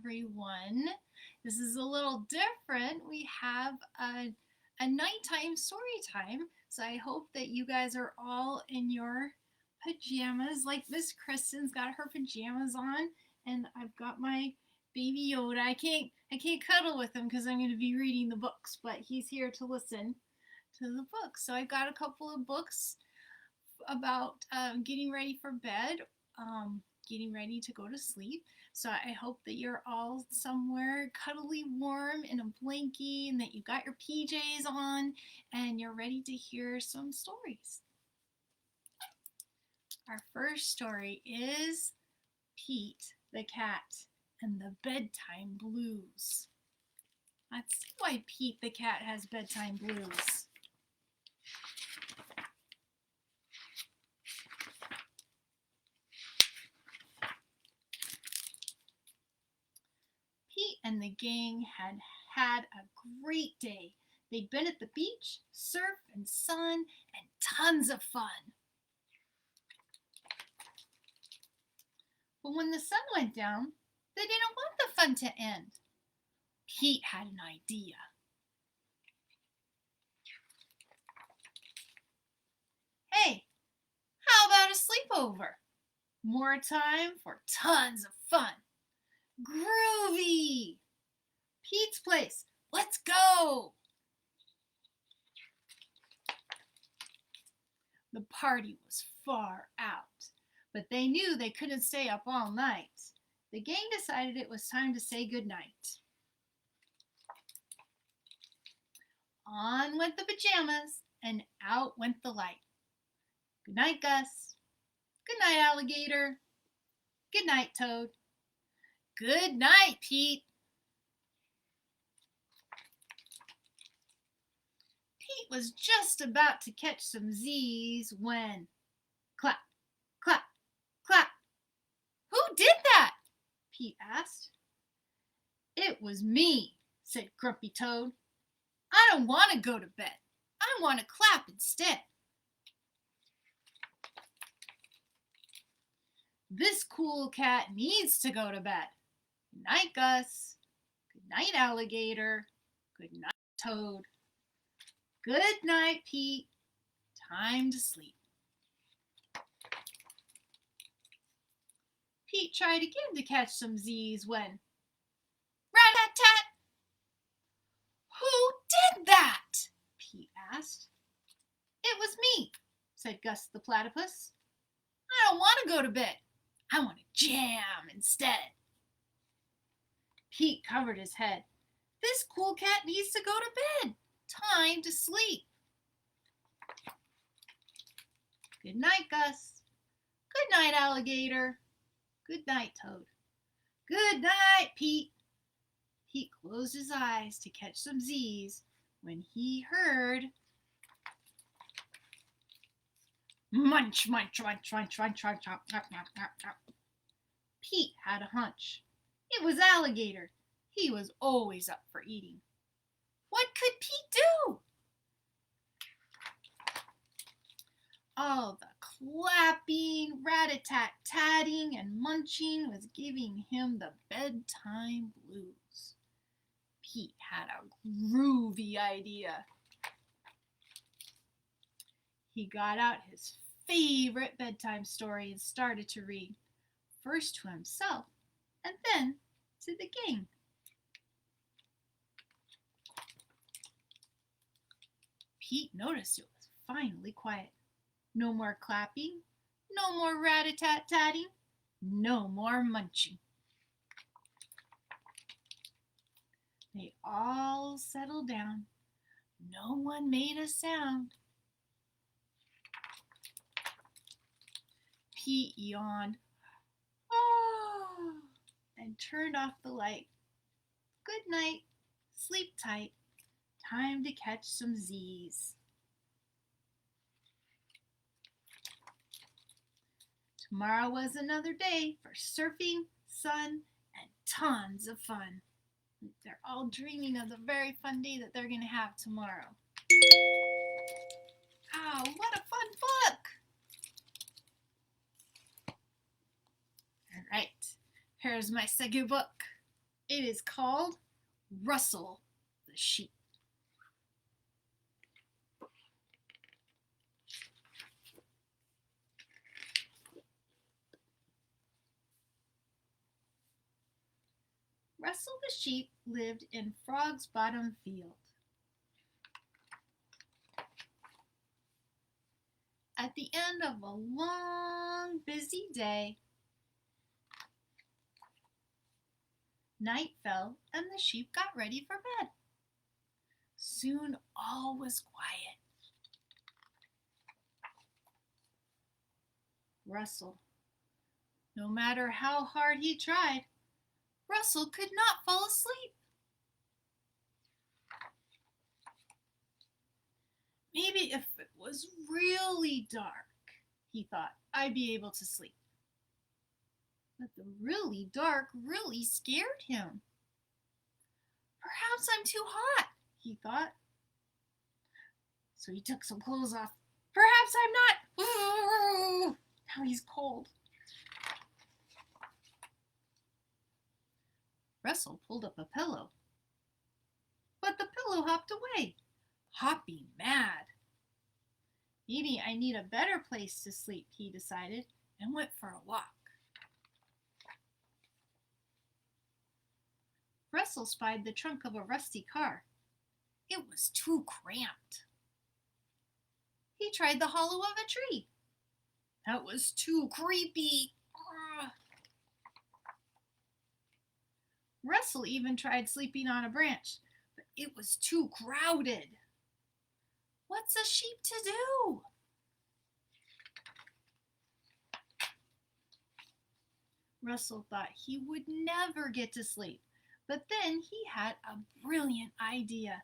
everyone. This is a little different. We have a nighttime story time. So I hope that you guys are all in your pajamas. Like Miss Kristen's got her pajamas on, and I've got my baby Yoda. I can't cuddle with him because I'm going to be reading the books, but he's here to listen to the books. So I've got a couple of books about getting ready for bed, getting ready to go to sleep. So I hope that you're all somewhere cuddly warm in a blankie and that you got your PJs on and you're ready to hear some stories. Our first story is Pete the Cat and the Bedtime Blues. Let's see why Pete the Cat has bedtime blues. Pete and the gang had a great day. They'd been at the beach, surf and sun, and tons of fun. But when the sun went down, they didn't want the fun to end. Pete had an idea. Hey, how about a sleepover? More time for tons of fun. Groovy! Pete's place. Let's go! The party was far out, but they knew they couldn't stay up all night. The gang decided it was time to say goodnight. On went the pajamas, and out went the light. Good night, Gus. Good night, Alligator. Good night, Toad. Good night, Pete. Pete was just about to catch some Z's when clap, clap, clap. Who did that? Pete asked. It was me, said Grumpy Toad. I don't want to go to bed. I want to clap instead. This cool cat needs to go to bed. Good night, Gus. Good night, Alligator. Good night, Toad. Good night, Pete. Time to sleep. Pete tried again to catch some Z's when rat-tat-tat! Who did that? Pete asked. It was me, said Gus the Platypus. I don't want to go to bed. I want to jam instead. Pete covered his head. This cool cat needs to go to bed. Time to sleep. Good night, Gus. Good night, Alligator. Good night, Toad. Good night, Pete. Pete closed his eyes to catch some Z's when he heard munch, munch, munch, munch, munch, munch, munch. Pete had a hunch. It was Alligator. He was always up for eating. What could Pete do? All the clapping, rat-a-tat-tatting, and munching was giving him the bedtime blues. Pete had a groovy idea. He got out his favorite bedtime story and started to read, first to himself and then to the gang. Pete noticed it was finally quiet. No more clapping, no more rat-a-tat-tatting, no more munching. They all settled down. No one made a sound. Pete yawned and turned off the light. Good night. Sleep tight. Time to catch some Z's. Tomorrow was another day for surfing, sun, and tons of fun. They're all dreaming of the very fun day that they're going to have tomorrow. Oh, what a fun book! All right, here's my second book. It is called Russell the Sheep. Russell the Sheep lived in Frog's Bottom Field. At the end of a long, busy day, night fell and the sheep got ready for bed. Soon all was quiet. Russell, no matter how hard he tried, Russell could not fall asleep. Maybe if it was really dark, he thought, I'd be able to sleep. But the really dark really scared him. Perhaps I'm too hot, he thought. So he took some clothes off. Perhaps I'm not. Ooh, now he's cold. Russell pulled up a pillow. But the pillow hopped away, hopping mad. Maybe I need a better place to sleep, he decided, and went for a walk. Russell spied the trunk of a rusty car. It was too cramped. He tried the hollow of a tree. That was too creepy. Russell even tried sleeping on a branch, but it was too crowded. What's a sheep to do? Russell thought he would never get to sleep, but then he had a brilliant idea.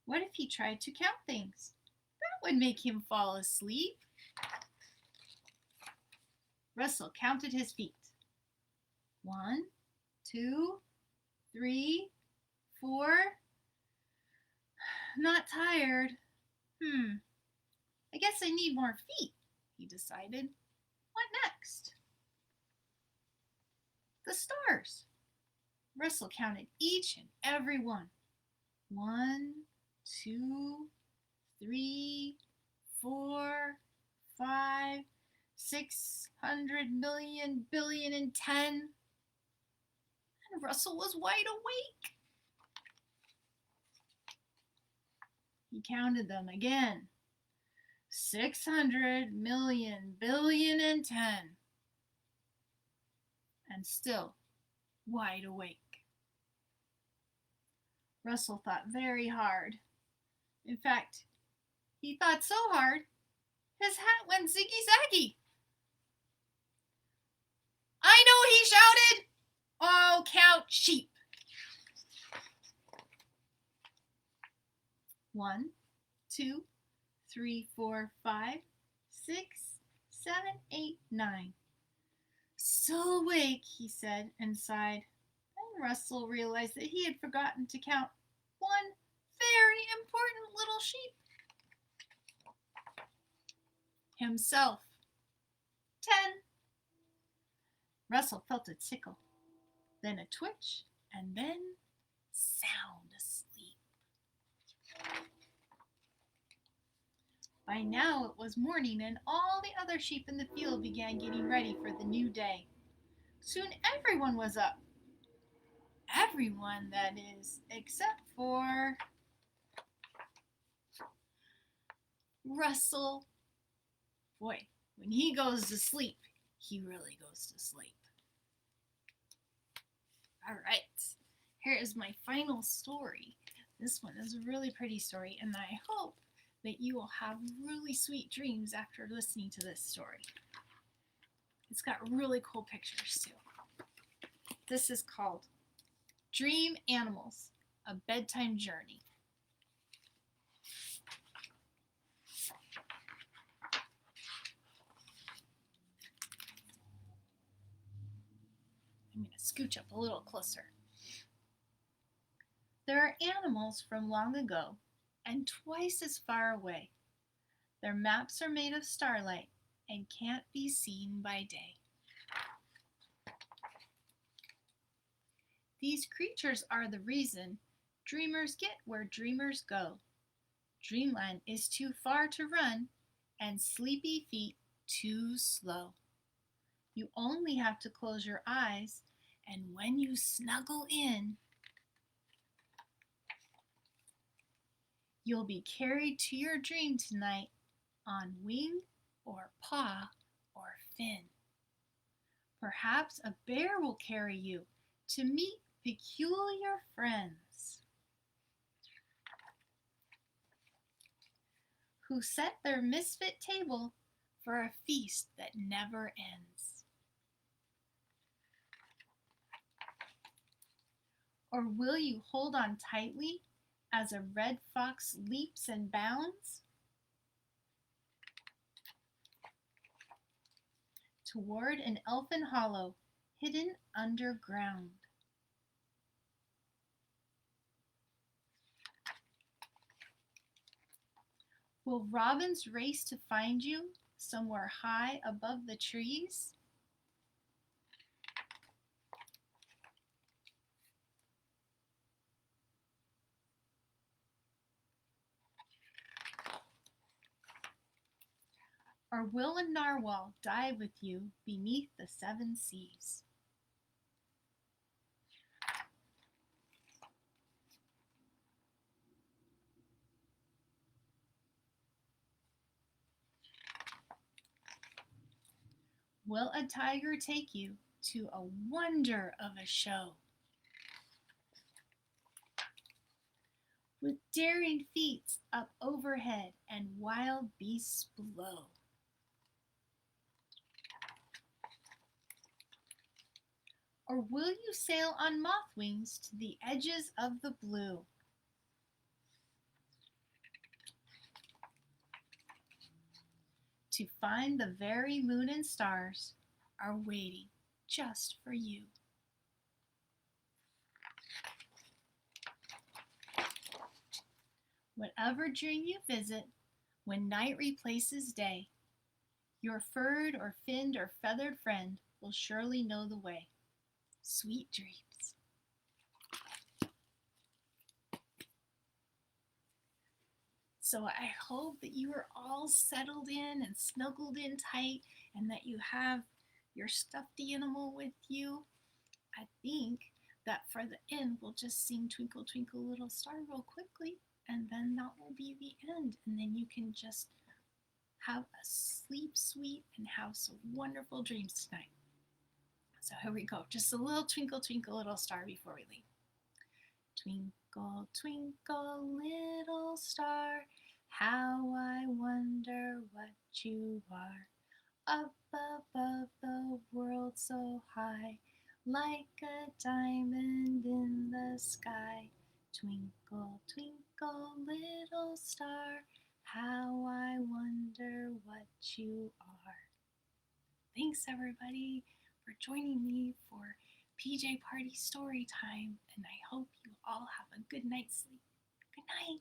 What if he tried to count things? That would make him fall asleep. Russell counted his feet. 1, 2, 3, 4. Not tired. I guess I need more feet, he decided. What next? The stars. Russell counted each and every one. 1, 2, 3, 4, 5, 600 million, billion, and 10. And Russell was wide awake. He counted them again. 600 million, billion, and 10. And still wide awake. Russell thought very hard. In fact, he thought so hard, his hat went ziggy-zaggy. I know, he shouted. All count sheep. 1, 2, 3, 4, 5, 6, 7, 8, 9. Still awake, he said and sighed. Then Russell realized that he had forgotten to count one very important little sheep. Himself. 10. Russell felt a tickle, then a twitch, and then sound asleep. By now it was morning, and all the other sheep in the field began getting ready for the new day. Soon everyone was up. Everyone, that is, except for Russell. Boy, when he goes to sleep, he really goes to sleep. All right, here is my final story. This one is a really pretty story, and I hope that you will have really sweet dreams after listening to this story. It's got really cool pictures too. This is called Dream Animals, a Bedtime Journey. I'm going to scooch up a little closer. There are animals from long ago and twice as far away. Their maps are made of starlight and can't be seen by day. These creatures are the reason dreamers get where dreamers go. Dreamland is too far to run, and sleepy feet too slow. You only have to close your eyes, and when you snuggle in, you'll be carried to your dream tonight on wing or paw or fin. Perhaps a bear will carry you to meet peculiar friends who set their misfit table for a feast that never ends. Or will you hold on tightly as a red fox leaps and bounds toward an elfin hollow hidden underground? Will robins race to find you somewhere high above the trees? Or will a narwhal dive with you beneath the seven seas? Will a tiger take you to a wonder of a show with daring feats up overhead and wild beasts below? Or will you sail on moth wings to the edges of the blue? To find the very moon and stars are waiting just for you. Whatever dream you visit, when night replaces day, your furred or finned or feathered friend will surely know the way. Sweet dreams. So I hope that you are all settled in and snuggled in tight and that you have your stuffed animal with you. I think that for the end, we'll just sing Twinkle, Twinkle, Little Star real quickly, and then that will be the end. And then you can just have a sleep sweet and have some wonderful dreams tonight. So here we go. Just a little Twinkle, Twinkle, Little Star before we leave. Twinkle, twinkle, little star, how I wonder what you are. Up above the world so high, like a diamond in the sky. Twinkle, twinkle, little star, how I wonder what you are. Thanks, everybody, for joining me for PJ Party Story Time, and I hope you all have a good night's sleep. Good night.